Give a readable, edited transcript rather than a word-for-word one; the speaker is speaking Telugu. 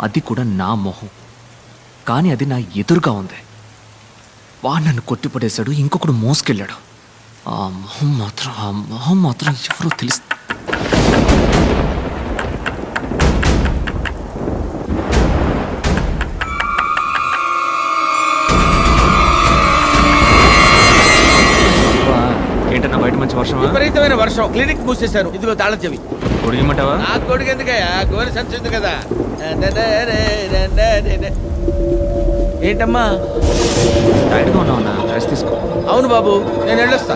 అది కూడా నా మొహం. కానీ అది నా ఎదురుగా ఉంది. వాడు నన్ను కొట్టిపడేశాడు, ఇంకొకడు మోసుకెళ్ళాడు. ఆ మొహం మాత్రం ఎవరో తెలుసు. ఏంటన్నా బయట మంచి వర్షం? విపరీతమైన వర్షం. క్లినిక్ మూసేశారు. ఇదిగో తాళం చెవి. కొడిగమంటావా? ఆ కొడుకు ఎందుకయ్యా? గోరి సంచుంది కదా. ఏంటమ్మా టైర్డ్గా ఉన్నావన్నా, రెస్ట్ తీసుకో. అవును బాబు, నేను వెళ్ళొస్తా.